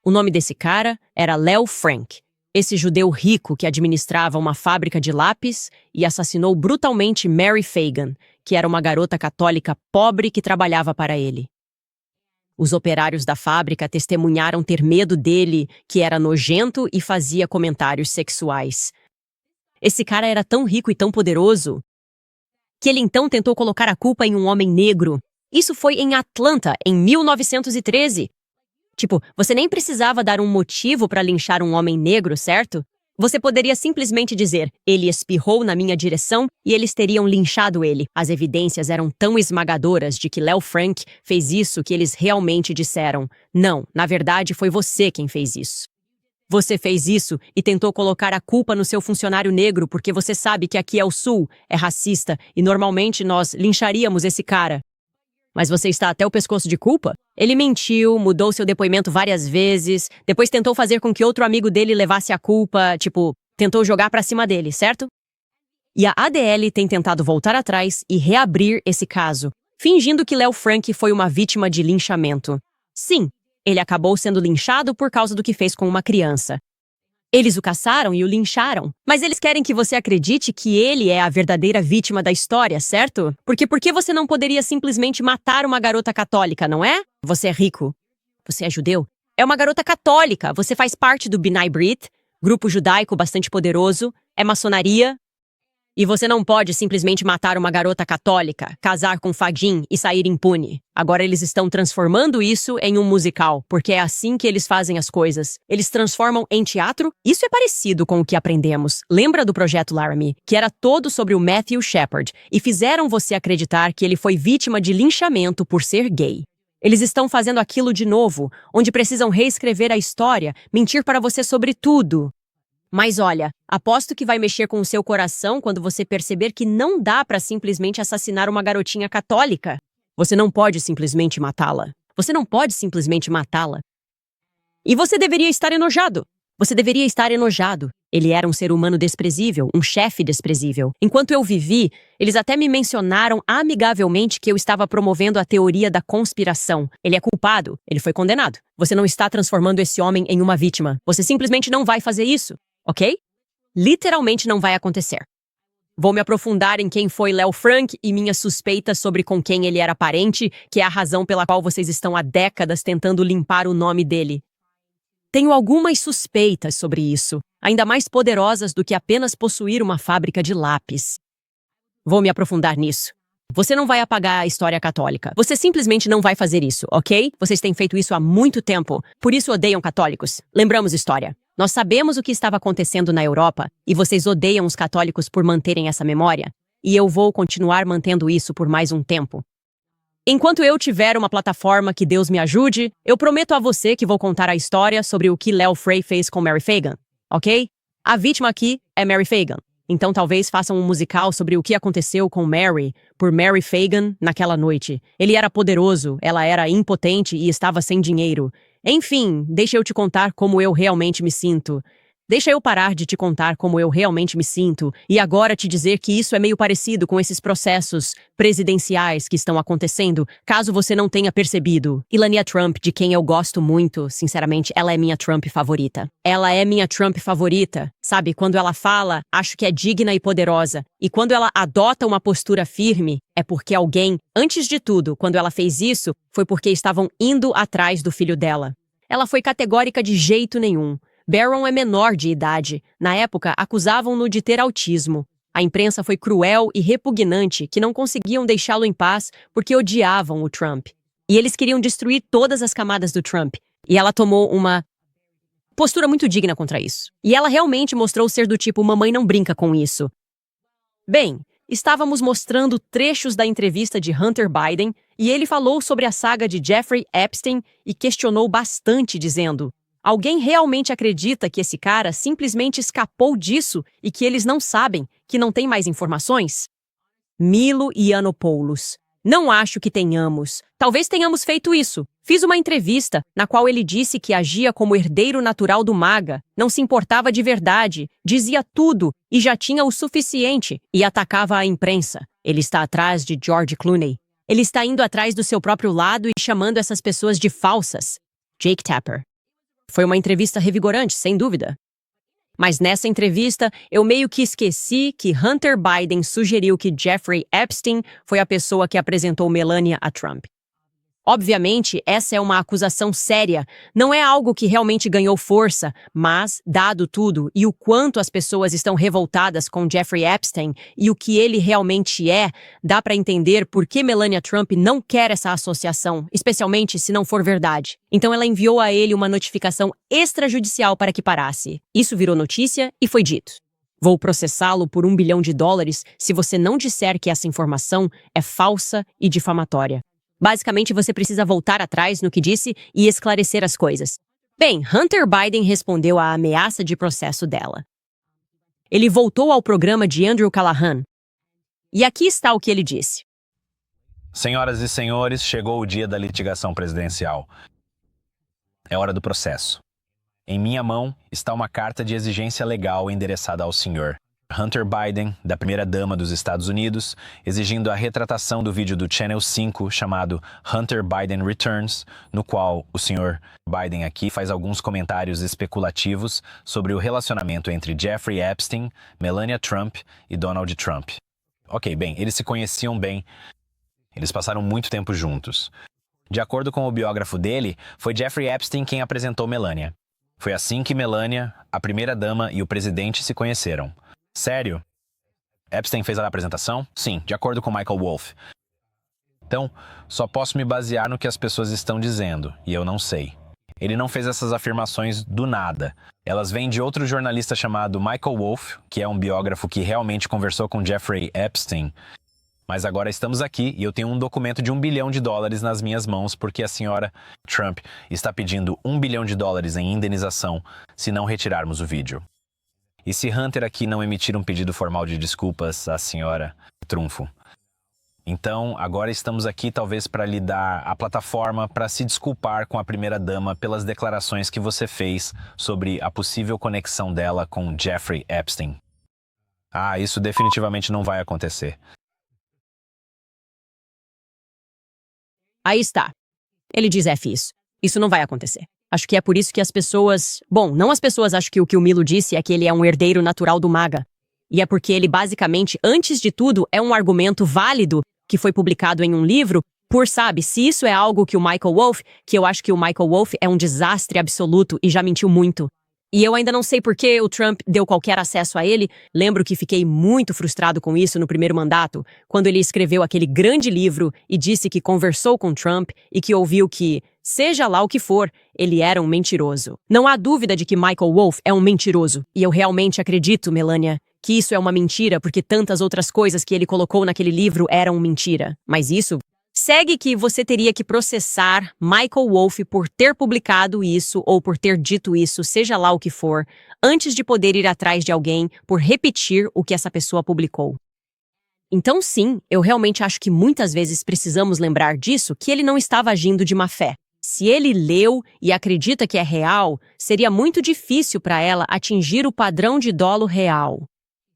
O nome desse cara era Leo Frank. Esse judeu rico que administrava uma fábrica de lápis e assassinou brutalmente Mary Fagan, que era uma garota católica pobre que trabalhava para ele. Os operários da fábrica testemunharam ter medo dele, que era nojento e fazia comentários sexuais. Esse cara era tão rico e tão poderoso que ele então tentou colocar a culpa em um homem negro. Isso foi em Atlanta, em 1913. Tipo, você nem precisava dar um motivo para linchar um homem negro, certo? Você poderia simplesmente dizer, ele espirrou na minha direção e eles teriam linchado ele. As evidências eram tão esmagadoras de que Leo Frank fez isso que eles realmente disseram, não, na verdade foi você quem fez isso. Você fez isso e tentou colocar a culpa no seu funcionário negro porque você sabe que aqui é o Sul, é racista e normalmente nós lincharíamos esse cara. Mas você está até o pescoço de culpa? Ele mentiu, mudou seu depoimento várias vezes, depois tentou fazer com que outro amigo dele levasse a culpa, tipo, tentou jogar pra cima dele, certo? E a ADL tem tentado voltar atrás e reabrir esse caso, fingindo que Léo Frank foi uma vítima de linchamento. Sim, ele acabou sendo linchado por causa do que fez com uma criança. Eles o caçaram e o lincharam, mas eles querem que você acredite que ele é a verdadeira vítima da história, certo? Porque por que você não poderia simplesmente matar uma garota católica, não é? Você é rico. Você é judeu. É uma garota católica. Você faz parte do B'nai B'rith, grupo judaico bastante poderoso. É maçonaria. E você não pode simplesmente matar uma garota católica, casar com Fagin e sair impune. Agora eles estão transformando isso em um musical, porque é assim que eles fazem as coisas. Eles transformam em teatro. Isso é parecido com o que aprendemos. Lembra do Projeto Laramie, que era todo sobre o Matthew Shepard, e fizeram você acreditar que ele foi vítima de linchamento por ser gay. Eles estão fazendo aquilo de novo, onde precisam reescrever a história, mentir para você sobre tudo. Mas olha, aposto que vai mexer com o seu coração quando você perceber que não dá para simplesmente assassinar uma garotinha católica. Você não pode simplesmente matá-la. Você não pode simplesmente matá-la. E você deveria estar enojado. Você deveria estar enojado. Ele era um ser humano desprezível, um chefe desprezível. Enquanto eu vivi, eles até me mencionaram amigavelmente que eu estava promovendo a teoria da conspiração. Ele é culpado. Ele foi condenado. Você não está transformando esse homem em uma vítima. Você simplesmente não vai fazer isso. Ok? Literalmente não vai acontecer. Vou me aprofundar em quem foi Léo Frank e minhas suspeitas sobre com quem ele era parente, que é a razão pela qual vocês estão há décadas tentando limpar o nome dele. Tenho algumas suspeitas sobre isso, ainda mais poderosas do que apenas possuir uma fábrica de lápis. Vou me aprofundar nisso. Você não vai apagar a história católica. Você simplesmente não vai fazer isso, ok? Vocês têm feito isso há muito tempo, por isso odeiam católicos. Lembramos história. Nós sabemos o que estava acontecendo na Europa e vocês odeiam os católicos por manterem essa memória. E eu vou continuar mantendo isso por mais um tempo. Enquanto eu tiver uma plataforma que Deus me ajude, eu prometo a você que vou contar a história sobre o que Léo Frey fez com Mary Fagan, ok? A vítima aqui é Mary Fagan. Então talvez façam um musical sobre o que aconteceu com Mary, por Mary Fagan, naquela noite. Ele era poderoso, ela era impotente e estava sem dinheiro. Enfim, deixa eu te contar como eu realmente me sinto. Deixa eu parar de te contar como eu realmente me sinto e agora te dizer que isso é meio parecido com esses processos presidenciais que estão acontecendo, caso você não tenha percebido. Melania Trump, de quem eu gosto muito, sinceramente, ela é minha Trump favorita. Ela é minha Trump favorita. Sabe, quando ela fala, acho que é digna e poderosa. E quando ela adota uma postura firme, é porque alguém, antes de tudo, quando ela fez isso, foi porque estavam indo atrás do filho dela. Ela foi categórica de jeito nenhum. Barron é menor de idade. Na época, acusavam-no de ter autismo. A imprensa foi cruel e repugnante que não conseguiam deixá-lo em paz porque odiavam o Trump. E eles queriam destruir todas as camadas do Trump. E ela tomou uma postura muito digna contra isso. E ela realmente mostrou ser do tipo, mamãe não brinca com isso. Bem, estávamos mostrando trechos da entrevista de Hunter Biden e ele falou sobre a saga de Jeffrey Epstein e questionou bastante, dizendo: alguém realmente acredita que esse cara simplesmente escapou disso e que eles não sabem, que não tem mais informações? Milo Yiannopoulos. Não acho que tenhamos. Talvez tenhamos feito isso. Fiz uma entrevista na qual ele disse que agia como herdeiro natural do MAGA, não se importava de verdade, dizia tudo e já tinha o suficiente e atacava a imprensa. Ele está atrás de George Clooney. Ele está indo atrás do seu próprio lado e chamando essas pessoas de falsas. Jake Tapper. Foi uma entrevista revigorante, sem dúvida. Mas nessa entrevista, eu meio que esqueci que Hunter Biden sugeriu que Jeffrey Epstein foi a pessoa que apresentou Melania a Trump. Obviamente, essa é uma acusação séria, não é algo que realmente ganhou força, mas, dado tudo e o quanto as pessoas estão revoltadas com Jeffrey Epstein e o que ele realmente é, dá para entender por que Melania Trump não quer essa associação, especialmente se não for verdade. Então ela enviou a ele uma notificação extrajudicial para que parasse. Isso virou notícia e foi dito: vou processá-lo por $1 bilhão se você não disser que essa informação é falsa e difamatória. Basicamente, você precisa voltar atrás no que disse e esclarecer as coisas. Bem, Hunter Biden respondeu à ameaça de processo dela. Ele voltou ao programa de Andrew Callahan. E aqui está o que ele disse. Senhoras e senhores, chegou o dia da litigação presidencial. É hora do processo. Em minha mão está uma carta de exigência legal endereçada ao Sr. Hunter Biden, da primeira-dama dos Estados Unidos, exigindo a retratação do vídeo do Channel 5 chamado Hunter Biden Returns, no qual o Sr. Biden aqui faz alguns comentários especulativos sobre o relacionamento entre Jeffrey Epstein, Melania Trump e Donald Trump. Ok, bem, eles se conheciam bem, eles passaram muito tempo juntos. De acordo com o biógrafo dele, foi Jeffrey Epstein quem apresentou Melania. Foi assim que Melania, a primeira-dama e o presidente se conheceram. Sério? Epstein fez a apresentação? Sim, de acordo com Michael Wolff. Então, só posso me basear no que as pessoas estão dizendo, e eu não sei. Ele não fez essas afirmações do nada. Elas vêm de outro jornalista chamado Michael Wolff, que é um biógrafo que realmente conversou com Jeffrey Epstein. Mas agora estamos aqui e eu tenho um documento de $1 bilhão nas minhas mãos porque a senhora Trump está pedindo $1 bilhão em indenização se não retirarmos o vídeo. E se Hunter aqui não emitir um pedido formal de desculpas à senhora, trunfo. Então, agora estamos aqui talvez para lhe dar a plataforma para se desculpar com a primeira-dama pelas declarações que você fez sobre a possível conexão dela com Jeffrey Epstein. Ah, isso definitivamente não vai acontecer. Aí está. Ele diz isso. Isso não vai acontecer. Acho que é por isso que as pessoas... Bom, não as pessoas acham que o Milo disse é que ele é um herdeiro natural do MAGA. E é porque ele basicamente, antes de tudo, é um argumento válido que foi publicado em um livro por, sabe, se isso é algo que o Michael Wolff, que eu acho que o Michael Wolff é um desastre absoluto e já mentiu muito. E eu ainda não sei por que o Trump deu qualquer acesso a ele. Lembro que fiquei muito frustrado com isso no primeiro mandato, quando ele escreveu aquele grande livro e disse que conversou com Trump e que ouviu que, seja lá o que for, ele era um mentiroso. Não há dúvida de que Michael Wolff é um mentiroso. E eu realmente acredito, Melania, que isso é uma mentira porque tantas outras coisas que ele colocou naquele livro eram mentira. Mas isso... segue que você teria que processar Michael Wolff por ter publicado isso ou por ter dito isso, seja lá o que for, antes de poder ir atrás de alguém por repetir o que essa pessoa publicou. Então sim, eu realmente acho que muitas vezes precisamos lembrar disso, que ele não estava agindo de má fé. Se ele leu e acredita que é real, seria muito difícil para ela atingir o padrão de dolo real.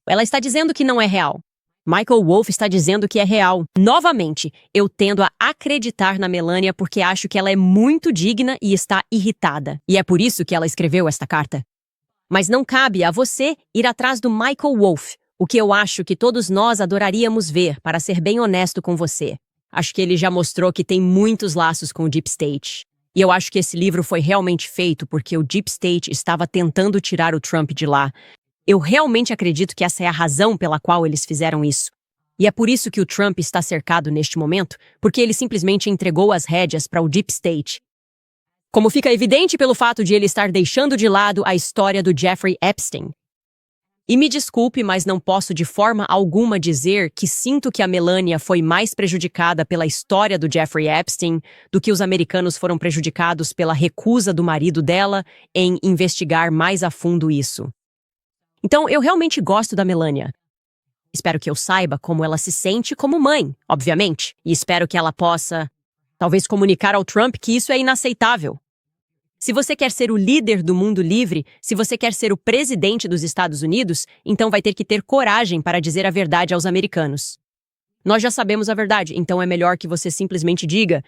Ela está dizendo que não é real. Michael Wolff está dizendo que é real. Novamente, eu tendo a acreditar na Melania porque acho que ela é muito digna e está irritada. E é por isso que ela escreveu esta carta. Mas não cabe a você ir atrás do Michael Wolff, o que eu acho que todos nós adoraríamos ver, para ser bem honesto com você. Acho que ele já mostrou que tem muitos laços com o Deep State. E eu acho que esse livro foi realmente feito porque o Deep State estava tentando tirar o Trump de lá. Eu realmente acredito que essa é a razão pela qual eles fizeram isso. E é por isso que o Trump está cercado neste momento, porque ele simplesmente entregou as rédeas para o Deep State. Como fica evidente pelo fato de ele estar deixando de lado a história do Jeffrey Epstein. E me desculpe, mas não posso de forma alguma dizer que sinto que a Melania foi mais prejudicada pela história do Jeffrey Epstein do que os americanos foram prejudicados pela recusa do marido dela em investigar mais a fundo isso. Então, eu realmente gosto da Melania. Espero que eu saiba como ela se sente como mãe, obviamente. E espero que ela possa, talvez, comunicar ao Trump que isso é inaceitável. Se você quer ser o líder do mundo livre, se você quer ser o presidente dos Estados Unidos, então vai ter que ter coragem para dizer a verdade aos americanos. Nós já sabemos a verdade, então é melhor que você simplesmente diga: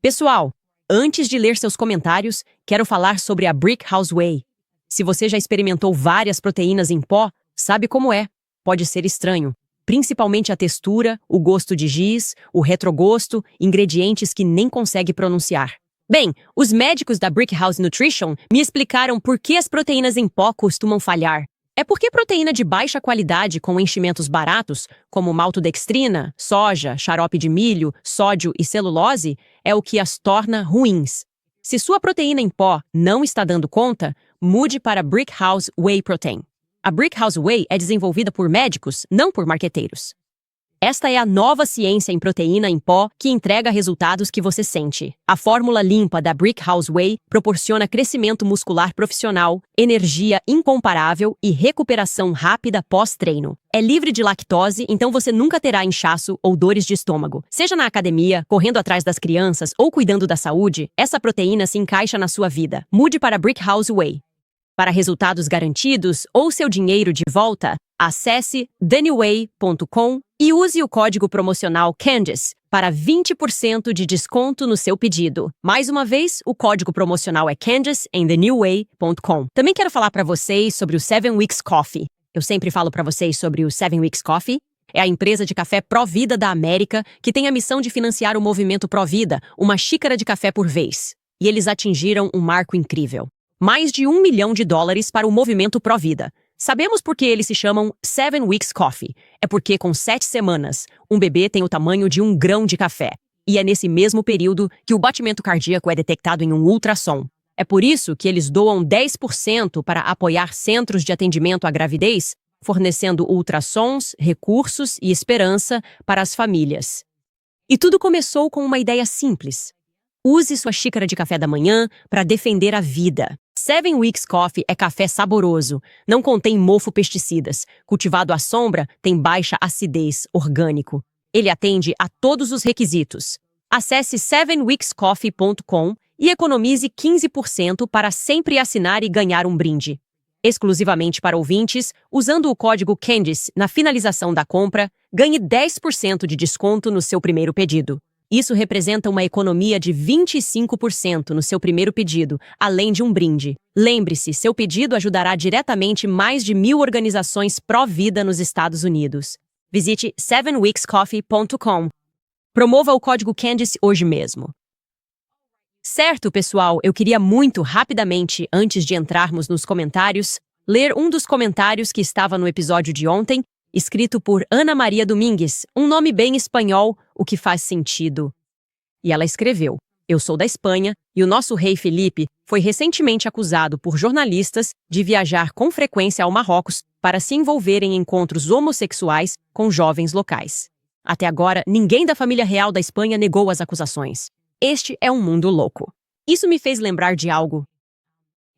pessoal, antes de ler seus comentários, quero falar sobre a Brickhouse Whey. Se você já experimentou várias proteínas em pó, sabe como é. Pode ser estranho. Principalmente a textura, o gosto de giz, o retrogosto, ingredientes que nem consegue pronunciar. Bem, os médicos da Brickhouse Nutrition me explicaram por que as proteínas em pó costumam falhar. É porque proteína de baixa qualidade com enchimentos baratos, como maltodextrina, soja, xarope de milho, sódio e celulose, é o que as torna ruins. Se sua proteína em pó não está dando conta, mude para Brickhouse Whey Protein. A Brickhouse Whey é desenvolvida por médicos, não por marqueteiros. Esta é a nova ciência em proteína em pó que entrega resultados que você sente. A fórmula limpa da Brickhouse Whey proporciona crescimento muscular profissional, energia incomparável e recuperação rápida pós-treino. É livre de lactose, então você nunca terá inchaço ou dores de estômago. Seja na academia, correndo atrás das crianças ou cuidando da saúde, essa proteína se encaixa na sua vida. Mude para Brickhouse Whey. Para resultados garantidos ou seu dinheiro de volta, acesse daniway.com e use o código promocional Candice para 20% de desconto no seu pedido. Mais uma vez, o código promocional é Candice em thenewway.com. Também quero falar para vocês sobre o 7 Weeks Coffee. Eu sempre falo para vocês sobre o 7 Weeks Coffee. É a empresa de café Pró-Vida da América que tem a missão de financiar o movimento Pró-Vida, uma xícara de café por vez. E eles atingiram um marco incrível. Mais de $1 milhão para o movimento Pró-Vida. Sabemos por que eles se chamam 7 Weeks Coffee. É porque com 7 semanas, um bebê tem o tamanho de um grão de café. E é nesse mesmo período que o batimento cardíaco é detectado em um ultrassom. É por isso que eles doam 10% para apoiar centros de atendimento à gravidez, fornecendo ultrassons, recursos e esperança para as famílias. E tudo começou com uma ideia simples. Use sua xícara de café da manhã para defender a vida. 7 Weeks Coffee é café saboroso, não contém mofo pesticidas, cultivado à sombra, tem baixa acidez, orgânico. Ele atende a todos os requisitos. Acesse 7weekscoffee.com e economize 15% para sempre assinar e ganhar um brinde. Exclusivamente para ouvintes, usando o código Candice na finalização da compra, ganhe 10% de desconto no seu primeiro pedido. Isso representa uma economia de 25% no seu primeiro pedido, além de um brinde. Lembre-se, seu pedido ajudará diretamente mais de 1.000 organizações pró-vida nos Estados Unidos. Visite 7weekscoffee.com. Promova o código Candice hoje mesmo. Certo, pessoal, eu queria muito rapidamente, antes de entrarmos nos comentários, ler um dos comentários que estava no episódio de ontem, escrito por Ana Maria Domingues, um nome bem espanhol, o que faz sentido. E ela escreveu: Eu sou da Espanha e o nosso rei Felipe foi recentemente acusado por jornalistas de viajar com frequência ao Marrocos para se envolver em encontros homossexuais com jovens locais. Até agora, ninguém da família real da Espanha negou as acusações. Este é um mundo louco. Isso me fez lembrar de algo.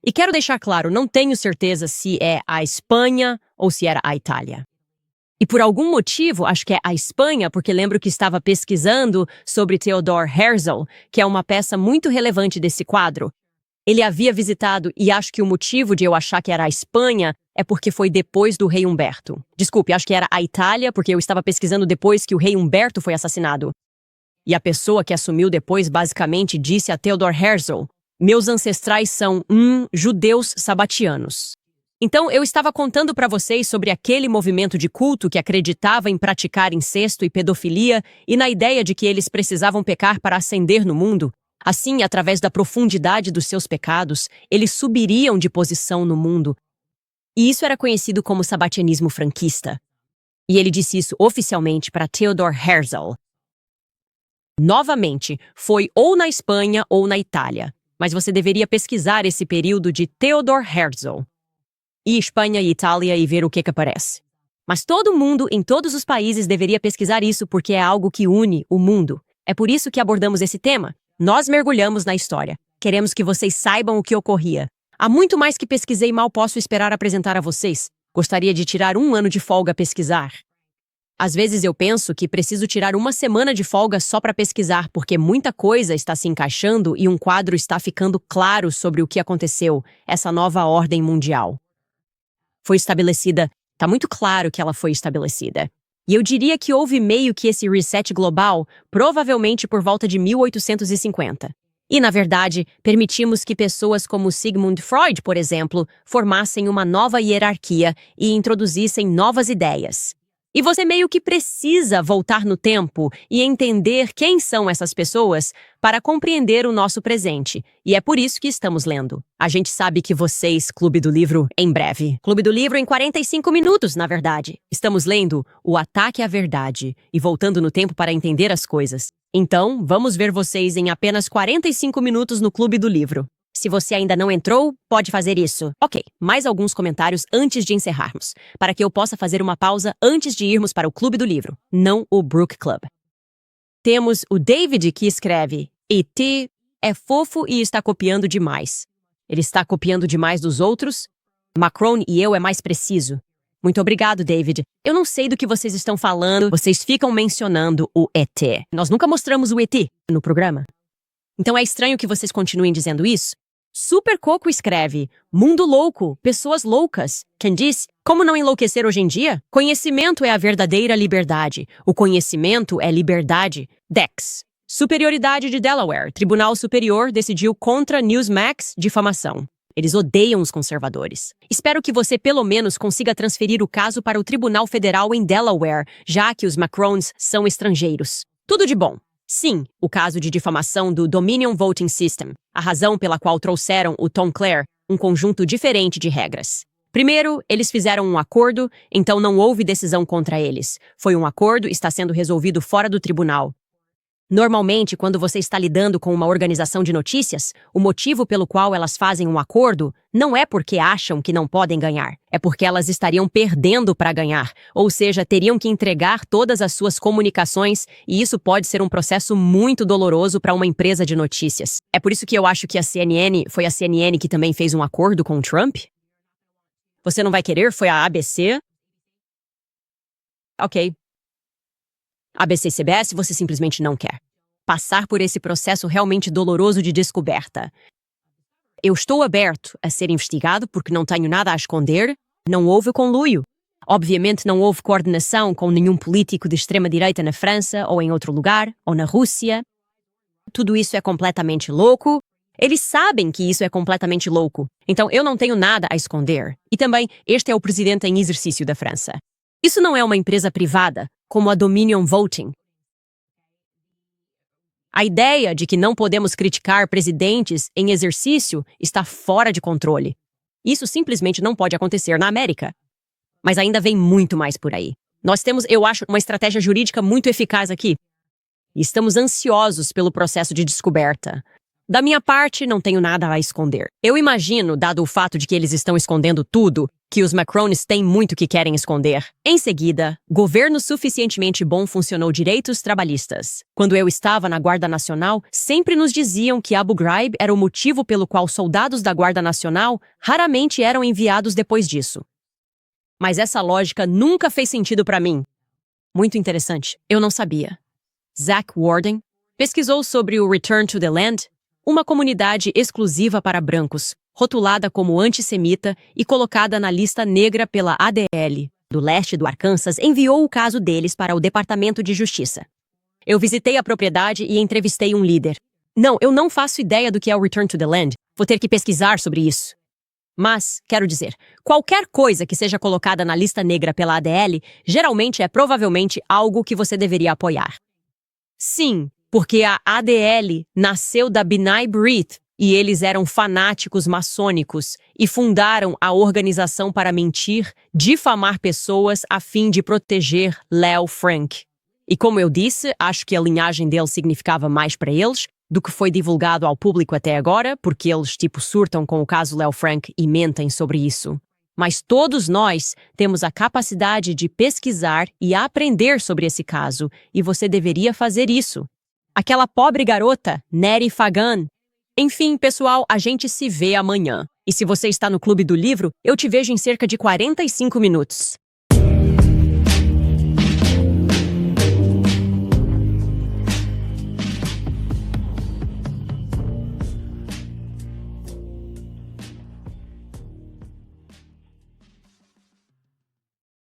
E quero deixar claro, não tenho certeza se é a Espanha ou se era a Itália. E por algum motivo, acho que é a Espanha, porque lembro que estava pesquisando sobre Theodor Herzl, que é uma peça muito relevante desse quadro. Ele havia visitado, e acho que o motivo de eu achar que era a Espanha é porque foi depois do rei Humberto. Desculpe, acho que era a Itália, porque eu estava pesquisando depois que o rei Humberto foi assassinado. E a pessoa que assumiu depois basicamente disse a Theodor Herzl: Meus ancestrais são, judeus sabatianos. Então, eu estava contando para vocês sobre aquele movimento de culto que acreditava em praticar incesto e pedofilia e na ideia de que eles precisavam pecar para ascender no mundo. Assim, através da profundidade dos seus pecados, eles subiriam de posição no mundo. E isso era conhecido como sabatianismo franquista. E ele disse isso oficialmente para Theodor Herzl. Novamente, foi ou na Espanha ou na Itália. Mas você deveria pesquisar esse período de Theodor Herzl. E Espanha e Itália e ver o que aparece. Mas todo mundo, em todos os países, deveria pesquisar isso porque é algo que une o mundo. É por isso que abordamos esse tema. Nós mergulhamos na história. Queremos que vocês saibam o que ocorria. Há muito mais que pesquisei e mal posso esperar apresentar a vocês. Gostaria de tirar 1 ano de folga a pesquisar. Às vezes eu penso que preciso tirar 1 semana de folga só para pesquisar porque muita coisa está se encaixando e um quadro está ficando claro sobre o que aconteceu, essa nova ordem mundial. Foi estabelecida, está muito claro que ela foi estabelecida. E eu diria que houve meio que esse reset global, provavelmente por volta de 1850. E, na verdade, permitimos que pessoas como Sigmund Freud, por exemplo, formassem uma nova hierarquia e introduzissem novas ideias. E você meio que precisa voltar no tempo e entender quem são essas pessoas para compreender o nosso presente. E é por isso que estamos lendo. A gente sabe que vocês, Clube do Livro, em breve. Clube do Livro em 45 minutos, na verdade. Estamos lendo O Ataque à Verdade e voltando no tempo para entender as coisas. Então, vamos ver vocês em apenas 45 minutos no Clube do Livro. Se você ainda não entrou, pode fazer isso. Ok, mais alguns comentários antes de encerrarmos, para que eu possa fazer uma pausa antes de irmos para o Clube do Livro, não o Brook Club. Temos o David que escreve: E.T. é fofo e está copiando demais. Ele está copiando demais dos outros? Macron e eu é mais preciso. Muito obrigado, David. Eu não sei do que vocês estão falando. Vocês ficam mencionando o ET. Nós nunca mostramos o ET no programa. Então é estranho que vocês continuem dizendo isso? Super Coco escreve: Mundo louco, pessoas loucas. Quem disse? Como não enlouquecer hoje em dia? Conhecimento é a verdadeira liberdade. O conhecimento é liberdade. Dex. Superioridade de Delaware. Tribunal Superior decidiu contra Newsmax difamação. Eles odeiam os conservadores. Espero que você pelo menos consiga transferir o caso para o Tribunal Federal em Delaware, já que os Macrons são estrangeiros. Tudo de bom. Sim, o caso de difamação do Dominion Voting System, a razão pela qual trouxeram o Tom Clare, um conjunto diferente de regras. Primeiro, eles fizeram um acordo, então não houve decisão contra eles. Foi um acordo e está sendo resolvido fora do tribunal. Normalmente, quando você está lidando com uma organização de notícias, o motivo pelo qual elas fazem um acordo não é porque acham que não podem ganhar, é porque elas estariam perdendo para ganhar, ou seja, teriam que entregar todas as suas comunicações, e isso pode ser um processo muito doloroso para uma empresa de notícias. É por isso que eu acho que foi a CNN que também fez um acordo com o Trump? Você não vai querer? Foi a ABC? Ok. ABC e CBS, você simplesmente não quer passar por esse processo realmente doloroso de descoberta. Eu estou aberto a ser investigado porque não tenho nada a esconder. Não houve conluio. Obviamente não houve coordenação com nenhum político de extrema-direita na França ou em outro lugar, ou na Rússia. Tudo isso é completamente louco. Eles sabem que isso é completamente louco. Então eu não tenho nada a esconder. E também, este é o presidente em exercício da França. Isso não é uma empresa privada, como a Dominion Voting. A ideia de que não podemos criticar presidentes em exercício está fora de controle. Isso simplesmente não pode acontecer na América. Mas ainda vem muito mais por aí. Nós temos, eu acho, uma estratégia jurídica muito eficaz aqui. E estamos ansiosos pelo processo de descoberta. Da minha parte, não tenho nada a esconder. Eu imagino, dado o fato de que eles estão escondendo tudo, que os Macrones têm muito que querem esconder. Em seguida, governo suficientemente bom funcionou direitos trabalhistas. Quando eu estava na Guarda Nacional, sempre nos diziam que Abu Ghraib era o motivo pelo qual soldados da Guarda Nacional raramente eram enviados depois disso. Mas essa lógica nunca fez sentido para mim. Muito interessante. Eu não sabia. Zach Warden pesquisou sobre o Return to the Land, uma comunidade exclusiva para brancos, rotulada como antissemita e colocada na lista negra pela ADL, do leste do Arkansas, enviou o caso deles para o Departamento de Justiça. Eu visitei a propriedade e entrevistei um líder. Não, eu não faço ideia do que é o Return to the Land. Vou ter que pesquisar sobre isso. Mas, quero dizer, qualquer coisa que seja colocada na lista negra pela ADL, geralmente é provavelmente algo que você deveria apoiar. Sim, porque a ADL nasceu da B'nai B'rith e eles eram fanáticos maçônicos e fundaram a organização para mentir, difamar pessoas a fim de proteger Leo Frank. E como eu disse, acho que a linhagem dele significava mais para eles do que foi divulgado ao público até agora, porque eles surtam com o caso Leo Frank e mentem sobre isso. Mas todos nós temos a capacidade de pesquisar e aprender sobre esse caso, e você deveria fazer isso. Aquela pobre garota, Neri Fagan. Enfim, pessoal, a gente se vê amanhã. E se você está no Clube do Livro, eu te vejo em cerca de 45 minutos.